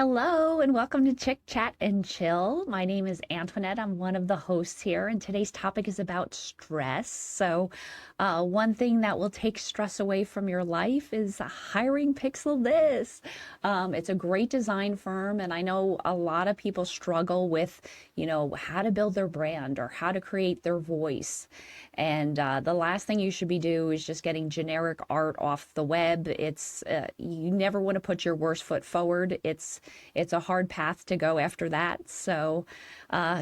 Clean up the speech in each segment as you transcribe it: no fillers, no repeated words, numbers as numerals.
Hello and welcome to Chick Chat and Chill. My name is Antoinette. I'm one of the hosts here, and today's topic is about stress. One thing that will take stress away from your life is hiring Pixel This. It's a great design firm, and I know a lot of people struggle with, how to build their brand or how to create their voice. And the last thing you should be doing is just getting generic art off the web. You never want to put your worst foot forward. It's a hard path to go after that. So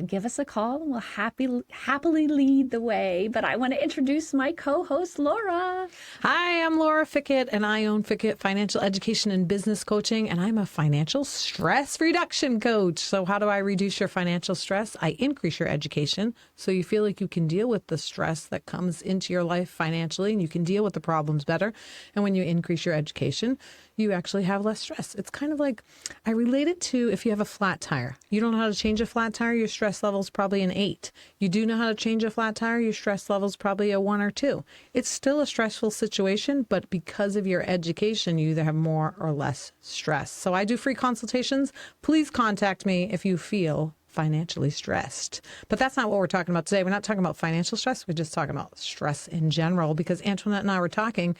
give us a call and we'll happily lead the way. But I want to introduce my co-host, Laura. Hi, I'm Laura Fickett, and I own Fickett Financial Education and Business Coaching, and I'm a financial stress reduction coach. So how do I reduce your financial stress? I increase your education so you feel like you can deal with the stress that comes into your life financially, and you can deal with the problems better. And when you increase your education, you actually have less stress. It's kind of like, I relate it to if you have a flat tire. You don't know how to change a flat tire, your stress level is probably an 8. You do know how to change a flat tire, your stress level is probably a 1 or 2. It's still a stressful situation, but because of your education, you either have more or less stress. So I do free consultations. Please contact me if you feel financially stressed. But that's not what we're talking about today. We're not talking about financial stress. We're just talking about stress in general, because Antoinette and I were talking,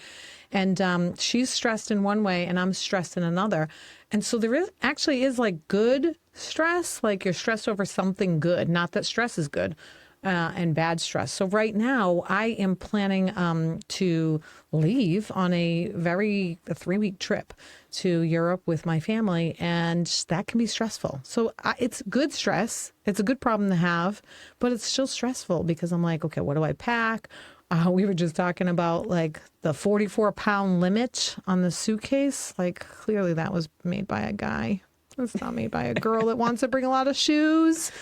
and she's stressed in one way and I'm stressed in another. And so there is like good stress, like you're stressed over something good, not that stress is good. And bad stress. So right now I am planning to leave on a 3-week trip to Europe with my family, and that can be stressful. So it's good stress. It's a good problem to have, but it's still stressful because I'm like, okay, what do I pack? We were just talking about like the 44-pound limit on the suitcase. Like clearly that was made by a guy. It's not made by a girl that wants to bring a lot of shoes.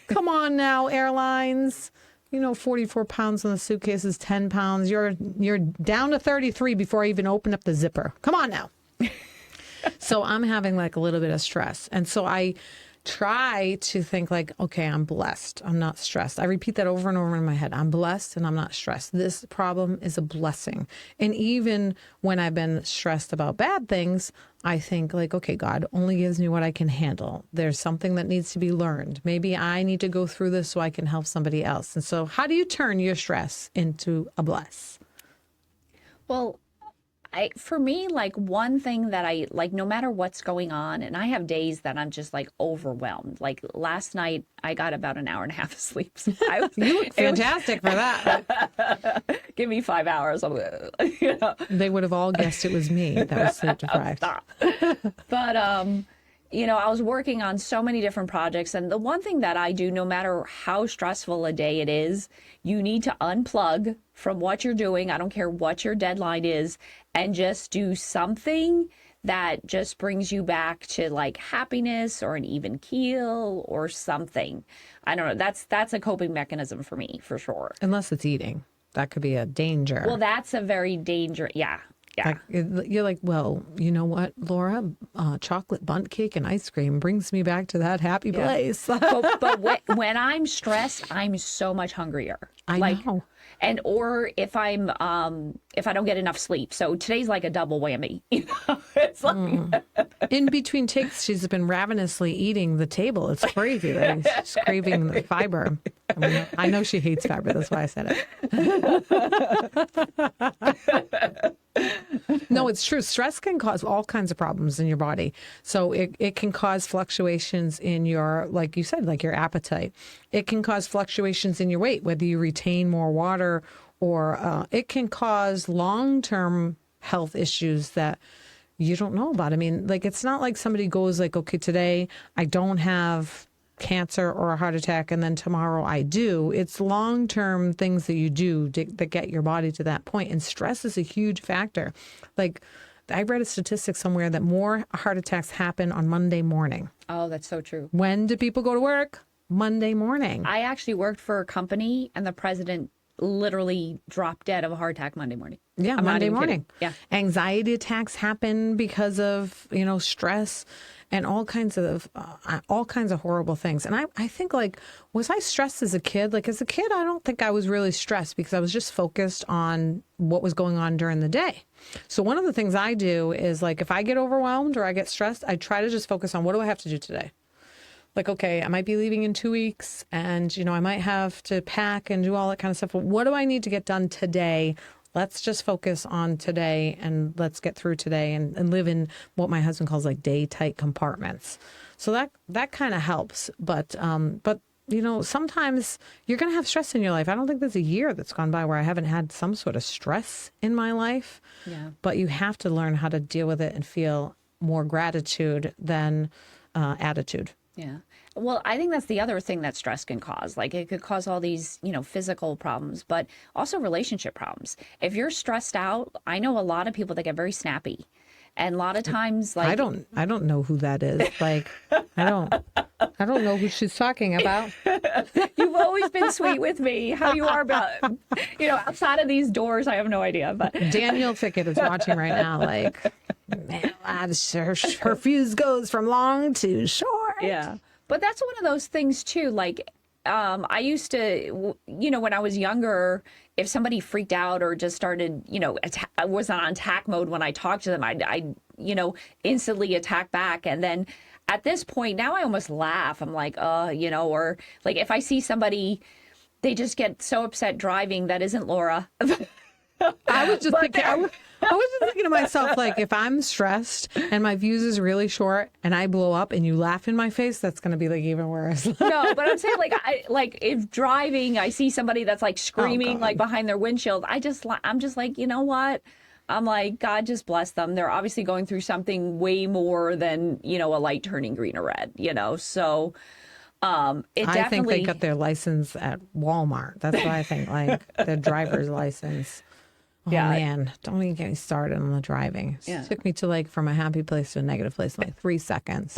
Come on now, airlines. 44 pounds on the suitcase is 10 pounds. You're down to 33 before I even open up the zipper. Come on now. So I'm having like a little bit of stress. And so I try to think like, okay, I'm blessed. I'm not stressed. I repeat that over and over in my head. I'm blessed and I'm not stressed. This problem is a blessing. And even when I've been stressed about bad things, I think like, okay, God only gives me what I can handle. There's something that needs to be learned. Maybe I need to go through this so I can help somebody else. And so how do you turn your stress into a bless? Well, for me, like one thing that I like, no matter what's going on, and I have days that I'm just like overwhelmed. Like last night, I got about an hour and a half of sleep. So You look fantastic for that. Give me 5 hours. They would have all guessed it was me that was sleep deprived. Stop. But I was working on so many different projects, and the one thing that I do, no matter how stressful a day it is, you need to unplug from what you're doing. I don't care what your deadline is, and just do something that just brings you back to like happiness or an even keel or something. I don't know. That's a coping mechanism for me, for sure. Unless it's eating. That could be a danger. Well, that's a very dangerous. Yeah. Yeah. You're like, well, you know what, Laura? Chocolate bundt cake and ice cream brings me back to that happy place. but when I'm stressed, I'm so much hungrier. I know. And or if I don't get enough sleep. So today's like a double whammy. It's like In between takes, she's been ravenously eating the table. It's crazy. Right? She's craving the fiber. I know she hates fiber. That's why I said it. No, it's true. Stress can cause all kinds of problems in your body. So it can cause fluctuations in your, like you said, like your appetite. It can cause fluctuations in your weight, whether you retain more water, or it can cause long-term health issues that you don't know about. I mean, like, it's not like somebody goes like, okay, today I don't have cancer or a heart attack, and then tomorrow I do. It's long-term things that you do that get your body to that point. And stress is a huge factor. Like, I read a statistic somewhere that more heart attacks happen on Monday morning. Oh, that's so true. When do people go to work? Monday morning. I actually worked for a company, and the president literally dropped dead of a heart attack Monday morning. Yeah, I'm not Monday even kidding. morning. Yeah. Anxiety attacks happen because of, stress and all kinds of horrible things. And I think, like, was I stressed as a kid? Like, as a kid, I don't think I was really stressed because I was just focused on what was going on during the day. So one of the things I do is, like, if I get overwhelmed or I get stressed, I try to just focus on what do I have to do today? Like, okay, I might be leaving in 2 weeks and, I might have to pack and do all that kind of stuff. But what do I need to get done today? Let's just focus on today and let's get through today and live in what my husband calls like day tight compartments. So that kind of helps. But sometimes you're going to have stress in your life. I don't think there's a year that's gone by where I haven't had some sort of stress in my life. Yeah. But you have to learn how to deal with it and feel more gratitude than attitude. Yeah. Well, I think that's the other thing that stress can cause. Like it could cause all these, physical problems, but also relationship problems. If you're stressed out, I know a lot of people that get very snappy. And a lot of times, like, I don't know who that is. Like, I don't know who she's talking about. you've always been sweet with me. How you are about, outside of these doors, I have no idea. But Daniel Fickett is watching right now. Like, man, her fuse goes from long to short. yeah, but that's one of those things too. Like, I used to, when I was younger, if somebody freaked out or just started, I was on attack mode when I talked to them, I instantly attack back. And then at this point now I almost laugh. I'm like, or like if I see somebody, they just get so upset driving. That isn't Laura. I was just thinking, I was just thinking to myself, like, if I'm stressed and my fuse is really short and I blow up and you laugh in my face, that's going to be like even worse. No, but I'm saying like if driving, I see somebody that's like screaming like behind their windshield. I'm just like, you know what? I'm like, God just bless them. They're obviously going through something way more than, a light turning green or red, So I think they got their license at Walmart. That's what I think, like their driver's license. Oh, yeah. Man, don't even get me started on the driving. It took me to from a happy place to a negative place in 3 seconds.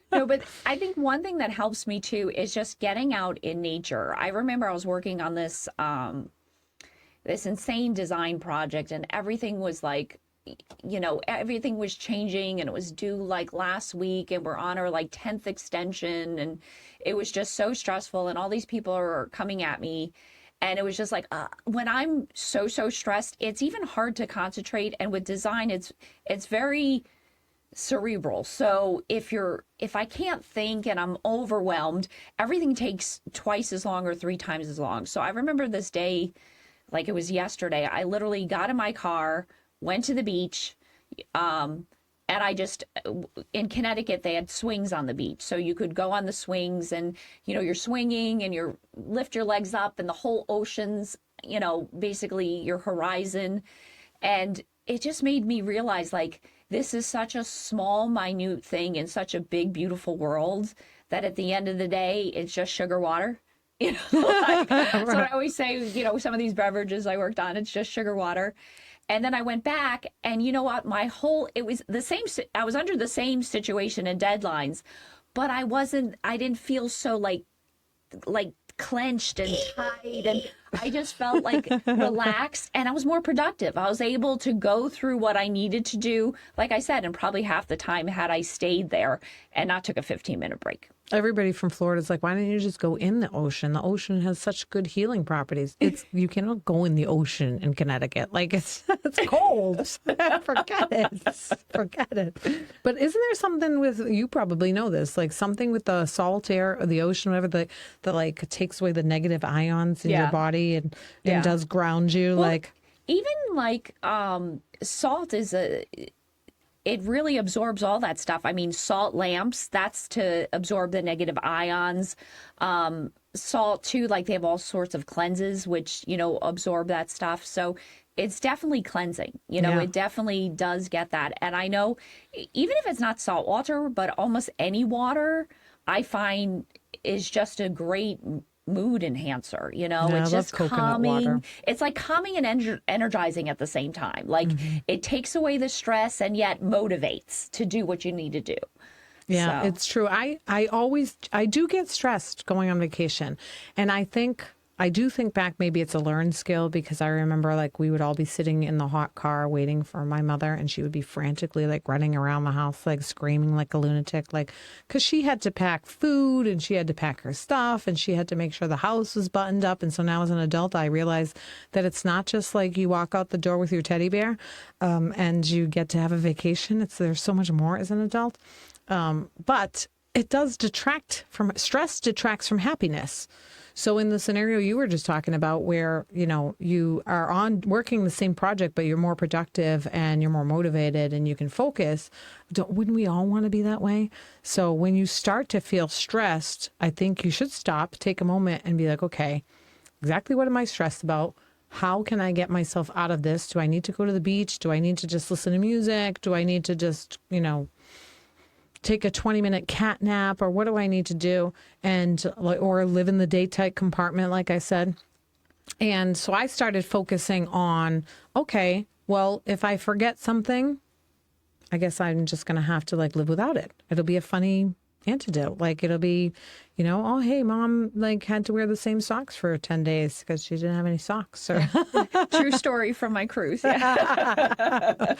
No, but I think one thing that helps me too is just getting out in nature. I remember I was working on this this insane design project and everything was like, everything was changing and it was due like last week and we're on our 10th extension and it was just so stressful and all these people are coming at me. And it was just like, when I'm so stressed, it's even hard to concentrate. And with design, it's very cerebral. So if I can't think and I'm overwhelmed, everything takes twice as long or 3 times as long. So I remember this day, like it was yesterday, I literally got in my car, went to the beach, and I just, in Connecticut, they had swings on the beach. So you could go on the swings and, you're swinging and you lift your legs up and the whole ocean's, basically your horizon. And it just made me realize this is such a small, minute thing in such a big, beautiful world that at the end of the day, it's just sugar water. So I always say, some of these beverages I worked on, it's just sugar water. And then I went back and you know what, it was the same, I was under the same situation and deadlines, but I didn't feel so like clenched and tight and I just felt relaxed and I was more productive. I was able to go through what I needed to do, like I said, and probably half the time had I stayed there and not took a 15-minute break. Everybody from Florida is like, why don't you just go in the ocean? The ocean has such good healing properties. You cannot go in the ocean in Connecticut. It's cold. Forget it. But isn't there something with, you probably know this, something with the salt air or the ocean, whatever, that takes away the negative ions in your body and does ground you? Well, even salt is it really absorbs all that stuff. I mean, salt lamps, that's to absorb the negative ions. Salt too, they have all sorts of cleanses, which, absorb that stuff. So it's definitely cleansing, it definitely does get that. And I know even if it's not salt water, but almost any water I find is just a great mood enhancer, it's just calming. Water. It's like calming and energizing at the same time. It takes away the stress and yet motivates to do what you need to do. Yeah, so. It's true. I do get stressed going on vacation. And I think I do think back, maybe it's a learned skill, because I remember like we would all be sitting in the hot car waiting for my mother, and she would be frantically like running around the house, like screaming like a lunatic, like, because she had to pack food and she had to pack her stuff and she had to make sure the house was buttoned up. And so now as an adult, I realize that it's not just like you walk out the door with your teddy bear and you get to have a vacation. There's so much more as an adult. But it does stress detracts from happiness. So in the scenario you were just talking about, where, you are working the same project, but you're more productive and you're more motivated and you can focus, wouldn't we all want to be that way? So when you start to feel stressed, I think you should stop, take a moment and be like, okay, exactly what am I stressed about? How can I get myself out of this? Do I need to go to the beach? Do I need to just listen to music? Do I need to just, take a 20-minute cat nap, or what do I need to do? Or live in the daytime compartment, like I said. And so I started focusing on, okay, well, if I forget something, I guess I'm just going to have to live without it. It'll be a funny antidote. It'll be, oh, hey, mom, had to wear the same socks for 10 days because she didn't have any socks. Or True story from my cruise. Yeah.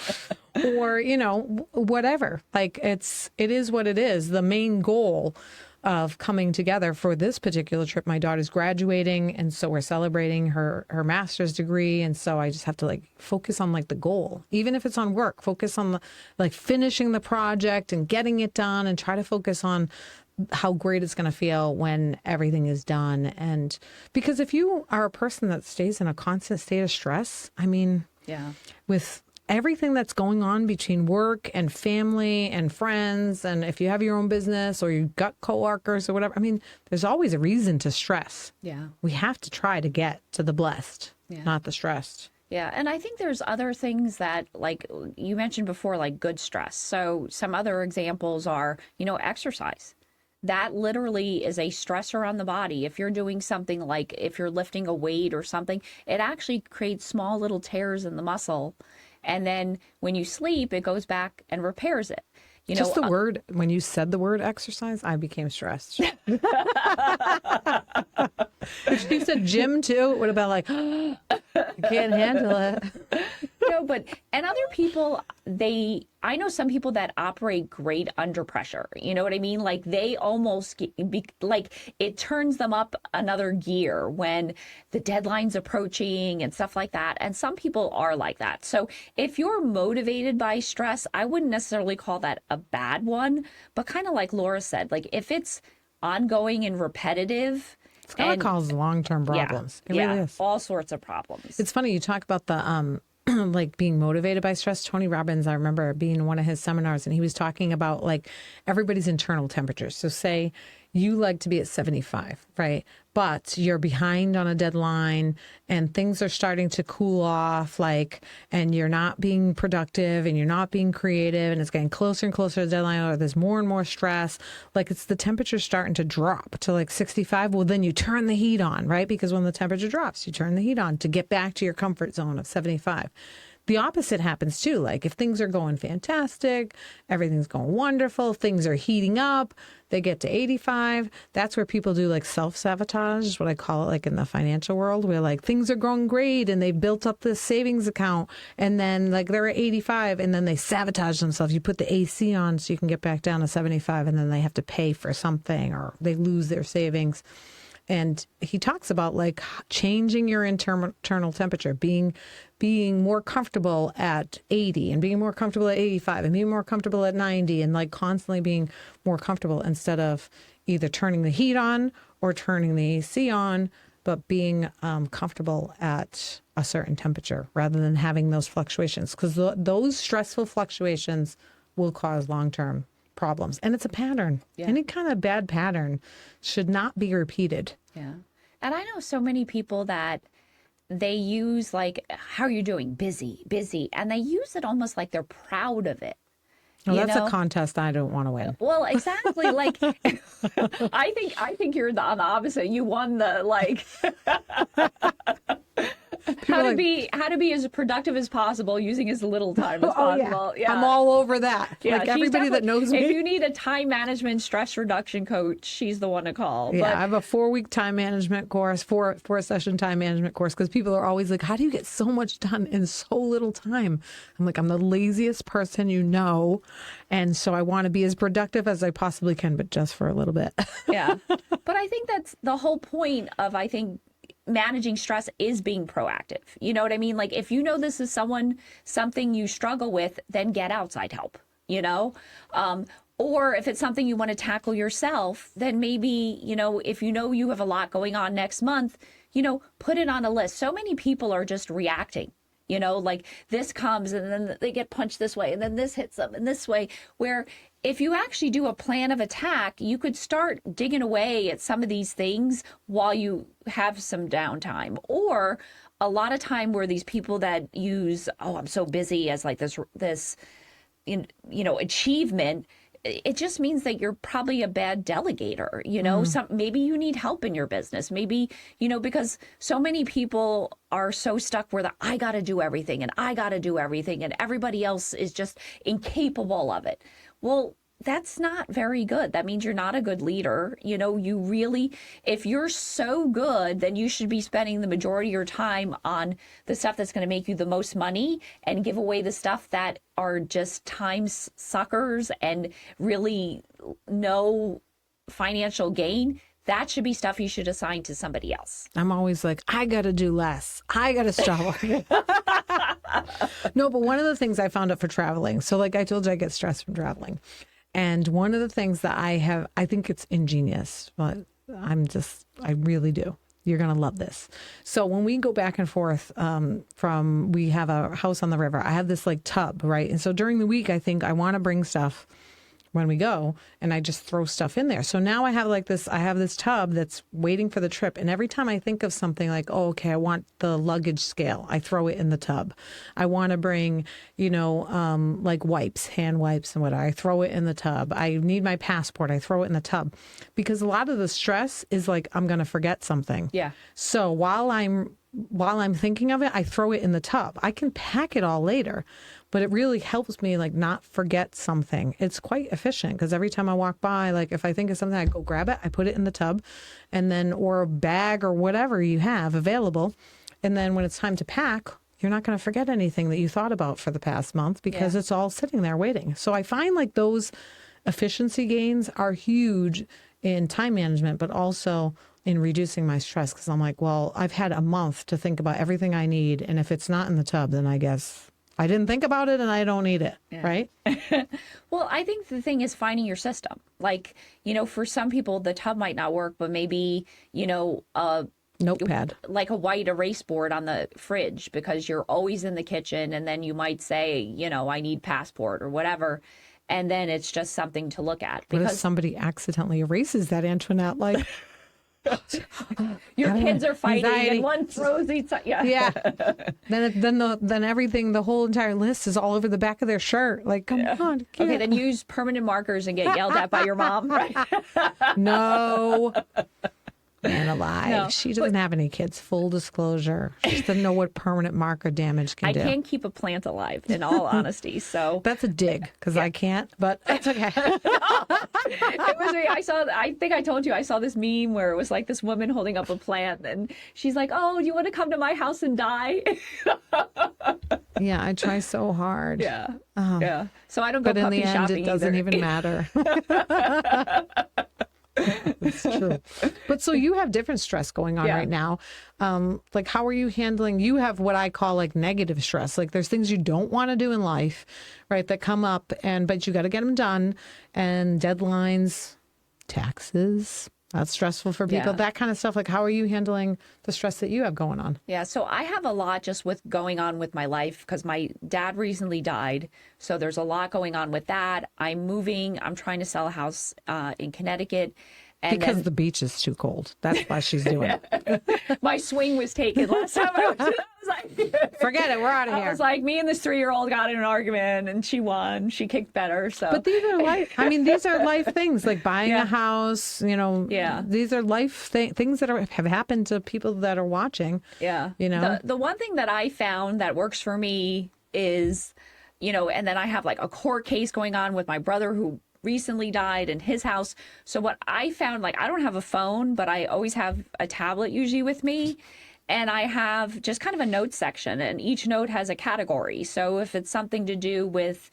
Or, whatever. It is what it is. The main goal of coming together for this particular trip, my daughter's graduating, and so we're celebrating her master's degree, and so I just have to focus on the goal. Even if it's on work, focus on finishing the project and getting it done, and try to focus on how great it's going to feel when everything is done. And because if you are a person that stays in a constant state of stress, with everything that's going on between work and family and friends, and if you have your own business or you've got coworkers or whatever, there's always a reason to stress. Yeah. We have to try to get to the blessed, not the stressed. Yeah. And I think there's other things that, you mentioned before, good stress. So some other examples are, exercise. That literally is a stressor on the body. If you're doing something if you're lifting a weight or something, it actually creates small little tears in the muscle. And then when you sleep, it goes back and repairs it. Just the word, when you said the word exercise, I became stressed. If you said gym too, it would have been I can't handle it. And other people, I know some people that operate great under pressure. You know what I mean? They almost it turns them up another gear when the deadline's approaching and stuff like that. And some people are like that. So if you're motivated by stress, I wouldn't necessarily call that a bad one, but kind of like Laura said, if it's ongoing and repetitive, it's going to cause long-term problems. It really is. All sorts of problems. It's funny you talk about the being motivated by stress. Tony Robbins, I remember being in one of his seminars, and he was talking about everybody's internal temperature. So say you like to be at 75, right? But you're behind on a deadline and things are starting to cool off, and you're not being productive and you're not being creative, and it's getting closer and closer to the deadline, or there's more and more stress. It's the temperature starting to drop to 65. Well, then you turn the heat on, right? Because when the temperature drops, you turn the heat on to get back to your comfort zone of 75. The opposite happens too. If things are going fantastic, everything's going wonderful, things are heating up, they get to 85. That's where people do self-sabotage, is what I call it, in the financial world, where things are going great and they've built up this savings account, and then they're at 85 and then they sabotage themselves. You put the AC on so you can get back down to 75, and then they have to pay for something, or they lose their savings. And he talks about changing your internal temperature, being more comfortable at 80 and being more comfortable at 85 and being more comfortable at 90, and constantly being more comfortable, instead of either turning the heat on or turning the AC on, but being comfortable at a certain temperature rather than having those fluctuations, because those stressful fluctuations will cause long-term problems. And it's a pattern. Yeah. Any kind of bad pattern should not be repeated. Yeah. And I know so many people that they use how are you doing? Busy, busy. And they use it almost like they're proud of it. Well, that's a contest I don't want to win. Well, exactly. I think you're on the opposite. You won the People are like, how to be as productive as possible using as little time as oh possible. yeah, I'm all over that. Yeah, like she's everybody that knows me. If you need a time management stress reduction coach, she's the one to call. Yeah, But I have a 4-week time management course, four session time management course, because people are always like, how do you get so much done in so little time? I'm like, I'm the laziest person you know. And so I want to be as productive as I possibly can, but just for a little bit. yeah. But I think that's the whole point of, I think, managing stress is being proactive. You know what I mean? Like, if you know this is something you struggle with, then get outside help, you know? Or if it's something you want to tackle yourself, then maybe, if you know you have a lot going on next month, put it on a list. So many people are just reacting. Like this comes and then they get punched this way and then this hits them in this way, where if you actually do a plan of attack, you could start digging away at some of these things while you have some downtime. Or a lot of time where these people that use, oh, I'm so busy, as like this achievement, it just means that you're probably a bad delegator. Maybe you need help in your business. Maybe, because so many people are so stuck where I got to do everything and I got to do everything and everybody else is just incapable of it. Well, that's not very good. That means you're not a good leader. You really, if you're so good, then you should be spending the majority of your time on the stuff that's going to make you the most money and give away the stuff that are just time suckers and really no financial gain. That should be stuff you should assign to somebody else. I'm always like, I got to do less. I got to stop. No, but one of the things I found out for traveling, so like I told you, I get stressed from traveling. And one of the things that I think it's ingenious, but I really do. You're going to love this. So when we go back and forth we have a house on the river, I have this like tub, right? And so during the week, I think I want to bring stuff when we go, and I just throw stuff in there. So now I have this tub that's waiting for the trip. And every time I think of something like, oh, okay, I want the luggage scale, I throw it in the tub. I want to bring, like wipes, hand wipes and whatever. I throw it in the tub. I need my passport. I throw it in the tub, because a lot of the stress is like, I'm going to forget something. Yeah. So while I'm thinking of it, I throw it in the tub. I can pack it all later, but it really helps me like not forget something. It's quite efficient, because every time I walk by, like if I think of something, I go grab it, I put it in the tub, and then, or a bag or whatever you have available. And then when it's time to pack, you're not going to forget anything that you thought about for the past month, because it's all sitting there waiting. So I find like those efficiency gains are huge in time management, but also in reducing my stress, because I'm like, well, I've had a month to think about everything I need. And if it's not in the tub, then I guess I didn't think about it and I don't need it. Yeah. Right. Well, I think the thing is finding your system. Like, for some people, the tub might not work, but maybe, notepad, like a white erase board on the fridge, because you're always in the kitchen. And then you might say, I need passport or whatever. And then it's just something to look at. What if somebody accidentally erases that, Antoinette? Like, your kids are fighting anxiety. and one throws each. Yeah. Then everything, the whole entire list is all over the back of their shirt. Like, come on. Kid. Okay, then use permanent markers and get yelled at by your mom. Right? No. Man alive. No, she doesn't have any kids. Full disclosure. She doesn't know what permanent marker damage can do. I can't keep a plant alive, in all honesty. So that's a dig, because I can't, but it's okay. It was me. I think I told you, I saw this meme where it was like this woman holding up a plant and she's like, oh, do you want to come to my house and die? Yeah, I try so hard. Yeah. Yeah. So I don't go puppy shopping. But in the end, it doesn't even matter. It's true. But so you have different stress going on right now. Like, how are you handling? You have what I call like negative stress. Like, there's things you don't want to do in life, right, that come up, but you got to get them done, and deadlines, taxes. That's stressful for people, that kind of stuff. Like, how are you handling the stress that you have going on? Yeah, so I have a lot just with going on with my life, because my dad recently died. So there's a lot going on with that. I'm moving. I'm trying to sell a house in Connecticut. And Because then the beach is too cold. That's why she's doing it. my swing was taken last time I was like, Forget it. We're out of I here. was like, me and this 3-year-old got in an argument and she won. She kicked better. So, But these are these are life things, like buying a house, Yeah. these are life things that have happened to people that are watching. yeah. You know? The one thing that I found that works for me is, and then I have like a court case going on with my brother who recently died in his house. So what I found, like, I don't have a phone, but I always have a tablet usually with me. And I have just kind of a note section, and each note has a category. So if it's something to do with,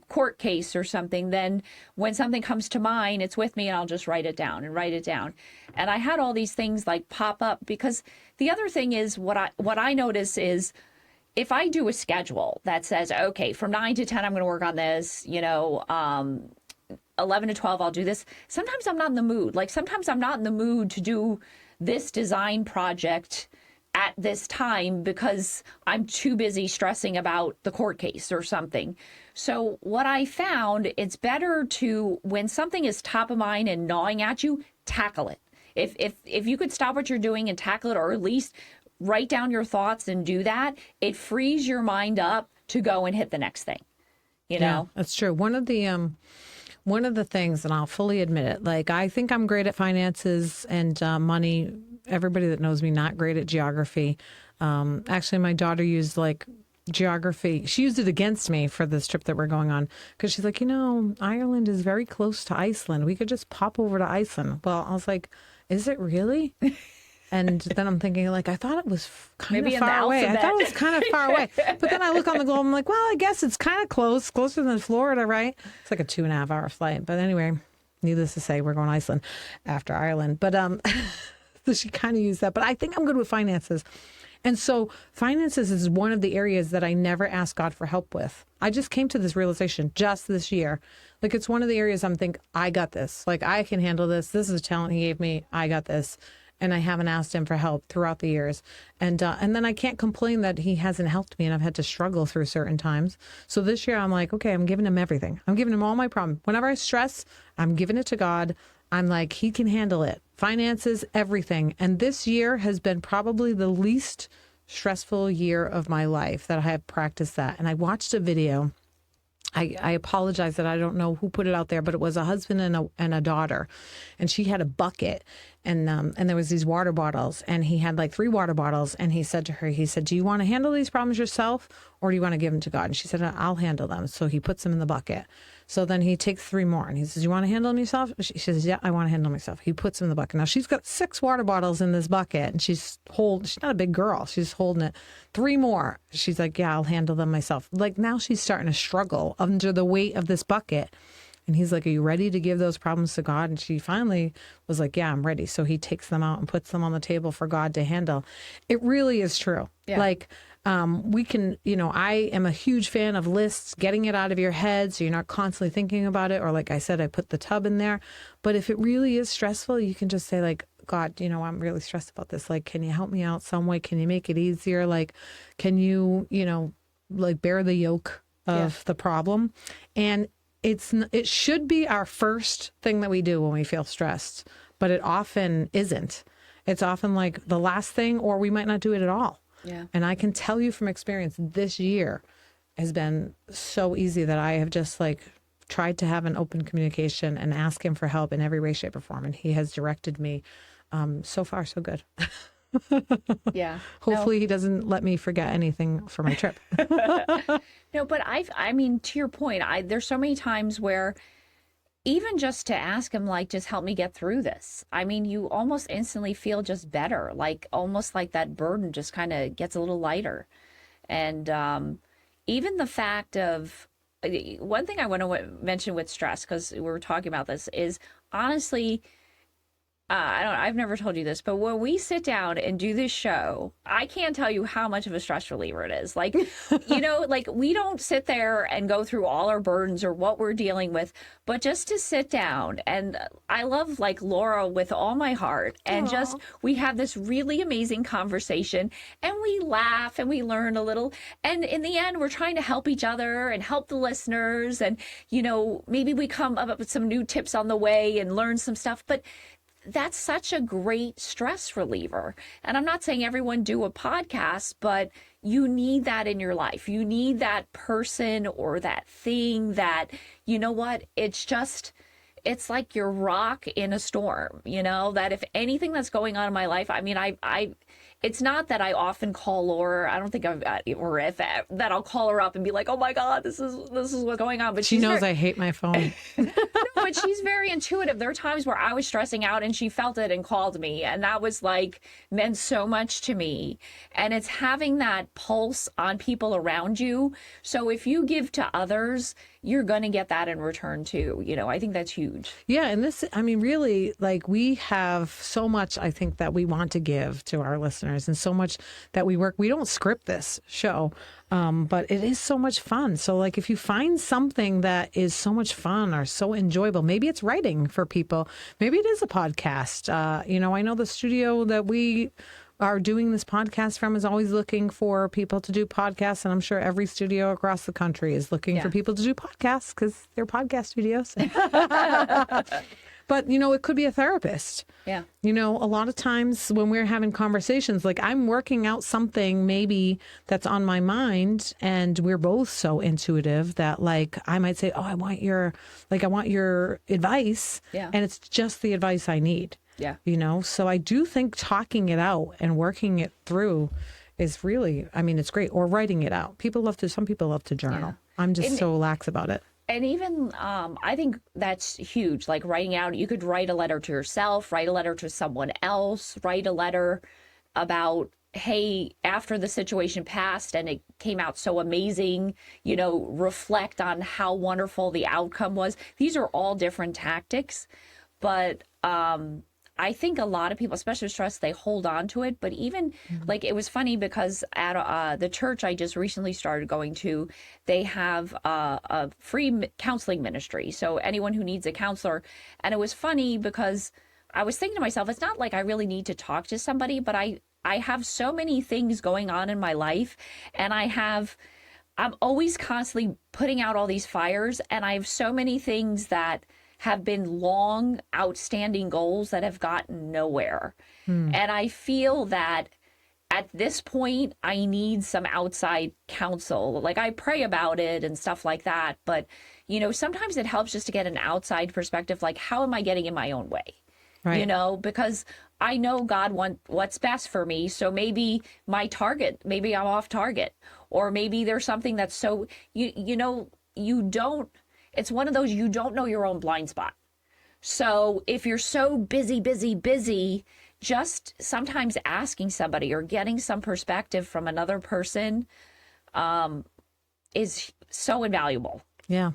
court case or something, then when something comes to mind, it's with me and I'll just write it down and write it down. And I had all these things like pop up because the other thing is what I notice is if I do a schedule that says, okay, from 9 to 10, I'm going to work on this, 11 to 12, I'll do this. Sometimes I'm not in the mood. Like sometimes I'm not in the mood to do this design project at this time because I'm too busy stressing about the court case or something. So what I found, it's better to, when something is top of mind and gnawing at you, tackle it. If you could stop what you're doing and tackle it, or at least write down your thoughts and do that, it frees your mind up to go and hit the next thing. Yeah, that's true. One of the things, and I'll fully admit it, like I think I'm great at finances and money. Everybody that knows me, not great at geography. Actually, my daughter used like geography. She used it against me for this trip that we're going on because she's like, Ireland is very close to Iceland. We could just pop over to Iceland. Well, I was like, is it really? And then I'm thinking, like, I thought it was kind of far away. I thought it was kind of far away. But then I look on the globe, I'm like, well, I guess it's kind of close, closer than Florida, right? It's like a 2.5-hour flight. But anyway, needless to say, we're going to Iceland after Ireland. But so she kind of used that. But I think I'm good with finances. And so finances is one of the areas that I never ask God for help with. I just came to this realization just this year. Like, it's one of the areas I'm thinking, I got this. Like, I can handle this. This is a talent he gave me. I got this. And I haven't asked him for help throughout the years. And then I can't complain that he hasn't helped me and I've had to struggle through certain times. So this year I'm like, okay, I'm giving him everything. I'm giving him all my problems. Whenever I stress, I'm giving it to God. I'm like, he can handle it. Finances, everything. And this year has been probably the least stressful year of my life that I have practiced that. And I watched a video. I apologize that I don't know who put it out there, but it was a husband and a daughter, and she had a bucket, and there was these water bottles, and he had like 3 water bottles, and he said to her, do you want to handle these problems yourself, or do you want to give them to God? And she said, I'll handle them. So he puts them in the bucket. So then he takes 3 more and he says, you want to handle them yourself? She says, yeah, I want to handle myself. He puts them in the bucket. Now she's got 6 water bottles in this bucket and she's not a big girl. She's holding it. 3 more. She's like, yeah, I'll handle them myself. Like now she's starting to struggle under the weight of this bucket. And he's like, are you ready to give those problems to God? And she finally was like, yeah, I'm ready. So he takes them out and puts them on the table for God to handle. It really is true. Yeah. Like, we can, I am a huge fan of lists, getting it out of your head so you're not constantly thinking about it. Or like I said, I put the tub in there. But if it really is stressful, you can just say like, God, I'm really stressed about this. Like, can you help me out some way? Can you make it easier? Like, can you, like bear the yoke of the problem? And it should be our first thing that we do when we feel stressed, but it often isn't. It's often like the last thing, or we might not do it at all. Yeah. And I can tell you from experience, this year has been so easy that I have just like tried to have an open communication and ask him for help in every way, shape, or form. And he has directed me. So far, so good. Yeah. Hopefully he doesn't let me forget anything for my trip. No, but I mean, to your point, there's so many times where even just to ask him, like, just help me get through this. I mean, you almost instantly feel just better, like almost like that burden just kind of gets a little lighter. And even the fact of, one thing I want to mention with stress, because we were talking about this, is honestly, I've never told you this, but when we sit down and do this show, I can't tell you how much of a stress reliever it is. Like, like we don't sit there and go through all our burdens or what we're dealing with, but just to sit down. And I love like Laura with all my heart, and just, we have this really amazing conversation and we laugh and we learn a little. And in the end, we're trying to help each other and help the listeners. And, maybe we come up with some new tips on the way and learn some stuff, but that's such a great stress reliever. And I'm not saying everyone do a podcast, but you need that in your life. You need that person or that thing that, you know what, it's like your rock in a storm, that if anything that's going on in my life, I mean, it's not that I often call Laura. I don't think or if that I'll call her up and be like, oh my God, this is what's going on. But she knows I hate my phone. No, but she's very intuitive. There are times where I was stressing out and she felt it and called me. And that was like, meant so much to me. And it's having that pulse on people around you. So if you give to others, you're going to get that in return too. I think that's huge. Yeah. And this, I mean, really, like we have so much, I think, that we want to give to our listeners and so much that we don't script this show. But it is so much fun. So like if you find something that is so much fun or so enjoyable, maybe it's writing for people. Maybe it is a podcast. I know the studio that we are doing this podcast from is always looking for people to do podcasts. And I'm sure every studio across the country is looking for people to do podcasts because they're podcast studios. But, it could be a therapist. Yeah. A lot of times when we're having conversations, like I'm working out something maybe that's on my mind and we're both so intuitive that like I might say, oh, I want your advice. Yeah. And it's just the advice I need. Yeah. So I do think talking it out and working it through is really, I mean, it's great. Or writing it out. Some people love to journal. Yeah. I'm just so lax about it. And even, I think that's huge. Like writing out, you could write a letter to yourself, write a letter to someone else, write a letter about, hey, after the situation passed and it came out so amazing, reflect on how wonderful the outcome was. These are all different tactics, but, I think a lot of people, especially with stress, they hold on to it. But even like it was funny because at the church I just recently started going to, they have a free counseling ministry. So anyone who needs a counselor. And it was funny because I was thinking to myself, it's not like I really need to talk to somebody, but I have so many things going on in my life and I'm always constantly putting out all these fires. And I have so many things that have been long outstanding goals that have gotten nowhere. And I feel that at this point, I need some outside counsel. Like I pray about it and stuff like that. But, sometimes it helps just to get an outside perspective. Like, how am I getting in my own way? Right. Because I know God wants what's best for me. So maybe maybe I'm off target, or maybe there's something that's so, it's one of those, you don't know your own blind spot. So if you're so busy, just sometimes asking somebody or getting some perspective from another person is so invaluable. Yeah.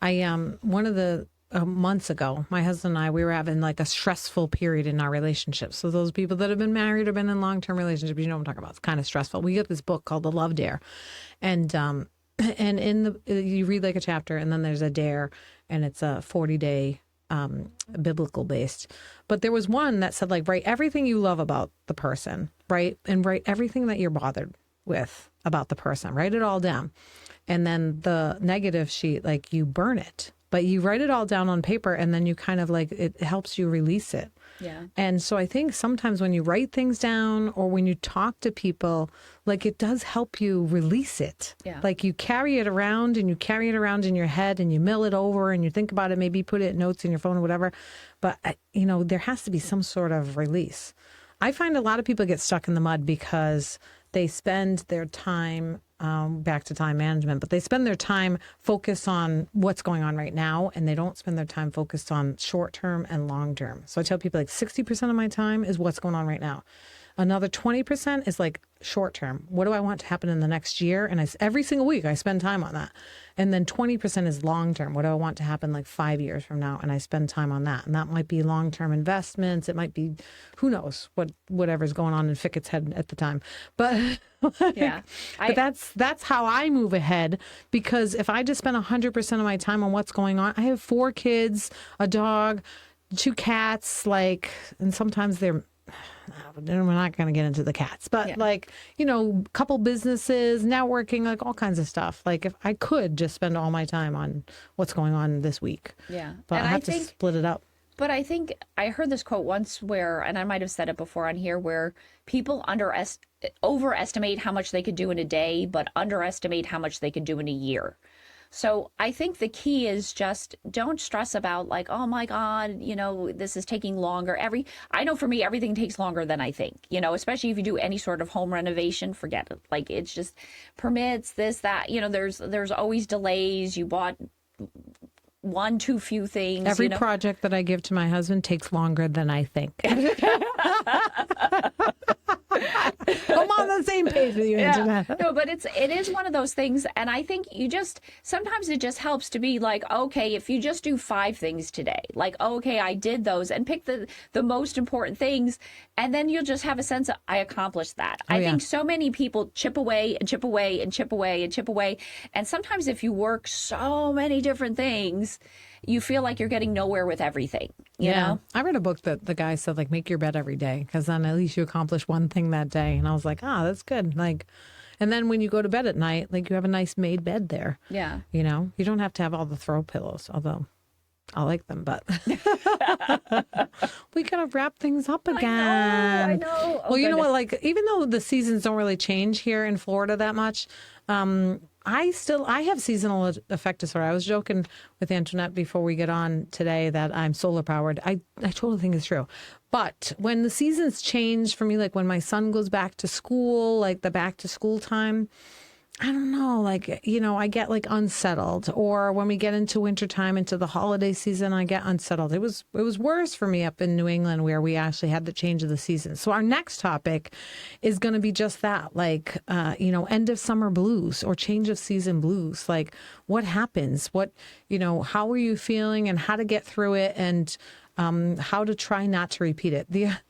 One of the months ago, my husband and I, we were having like a stressful period in our relationship. So those people that have been married or been in long-term relationships, you know what I'm talking about. It's kind of stressful. We get this book called The Love Dare. And you read like a chapter and then there's a dare and it's a 40-day biblical based. But there was one that said like, write everything you love about the person, right? And write everything that you're bothered with about the person. Write it all down. And then the negative sheet, like you burn it. But you write it all down on paper and then you kind of like, it helps you release it. Yeah. And so I think sometimes when you write things down or when you talk to people, like it does help you release it. Yeah. Like you carry it around and you carry it around in your head and you mill it over and you think about it, maybe put it in notes in your phone or whatever. But, there has to be some sort of release. I find a lot of people get stuck in the mud because they spend their time back to time management, but they spend their time focused on what's going on right now, and they don't spend their time focused on short term and long term. So I tell people like 60% of my time is what's going on right now. Another 20% is like short term. What do I want to happen in the next year? And every single week I spend time on that. And then 20% is long term. What do I want to happen like 5 years from now? And I spend time on that. And that might be long term investments. It might be, who knows, whatever's going on in Fickett's head at the time. But yeah, but that's how I move ahead, because if I just spend 100% of my time on what's going on, I have 4 kids, a dog, 2 cats, and sometimes we're not going to get into the cats, but couple businesses, networking, like all kinds of stuff. Like if I could just spend all my time on what's going on this week, yeah, but and I have to split it up. But I think I heard this quote once where, and I might have said it before on here, where people overestimate how much they could do in a day, but underestimate how much they could do in a year. So I think the key is just don't stress about like, oh my God, this is taking longer. I know for me, everything takes longer than I think, especially if you do any sort of home renovation, forget it. Like it's just permits, this, that, there's always delays. You bought one too few things. Every project that I give to my husband takes longer than I think. I'm on the same page with you, Internet. Yeah. No, but it is one of those things, and I think sometimes it just helps to be like, okay, if you just do 5 things today, like, okay, I did those, and pick the most important things, and then you'll just have a sense of, I accomplished that. I think so many people chip away and chip away and chip away and chip away, and sometimes if you work so many different things, you feel like you're getting nowhere with everything, you know? I read a book that the guy said, like, make your bed every day because then at least you accomplish one thing that day. And I was like, that's good. Like, and then when you go to bed at night, like you have a nice made bed there. Yeah. You don't have to have all the throw pillows, although I like them, but we gotta wrap things up again. I know. Oh, well, you know what? Like, even though the seasons don't really change here in Florida that much, I have seasonal affective disorder. I was joking with Antoinette before we get on today that I'm solar powered. I totally think it's true. But when the seasons change for me, like when my son goes back to school, like the back to school time, I don't know, like, I get like unsettled, or when we get into wintertime, into the holiday season, I get unsettled. It was worse for me up in New England where we actually had the change of the season. So our next topic is going to be just that, like, end of summer blues or change of season blues. Like what happens? How are you feeling and how to get through it, and how to try not to repeat it.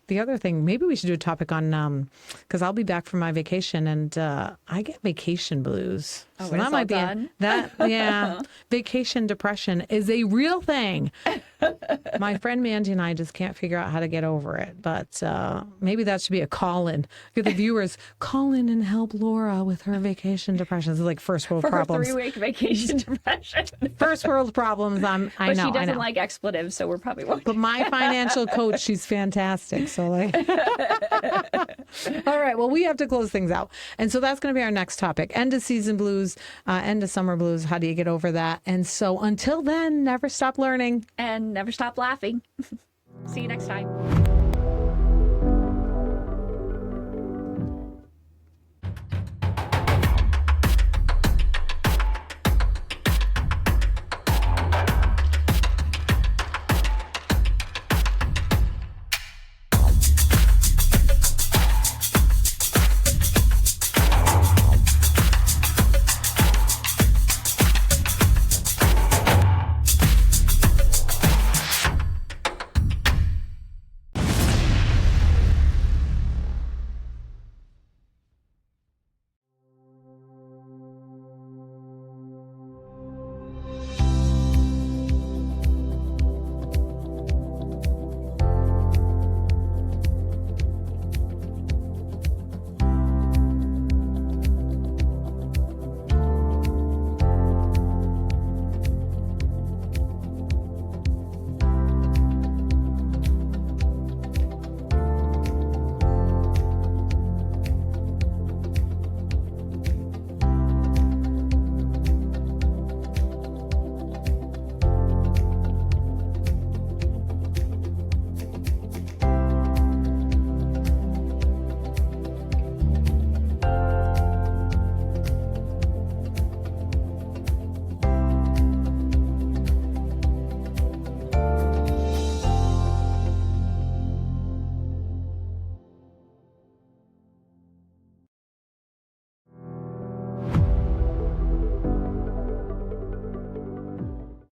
The other thing, maybe we should do a topic on, because I'll be back from my vacation and I get vacation blues. Oh, so that might be yeah. Vacation depression is a real thing. My friend Mandy and I just can't figure out how to get over it. But maybe that should be a call-in. Get the viewers call in and help Laura with her vacation depression. It's like first world problems. For her 3-week vacation depression. First world problems. I know. But she doesn't like expletives, so we're probably won't. But my financial coach, she's fantastic. So like, all right. Well, we have to close things out, and so that's going to be our next topic: end of season blues, end of summer blues. How do you get over that? And so until then, never stop learning and never stop laughing. See you next time.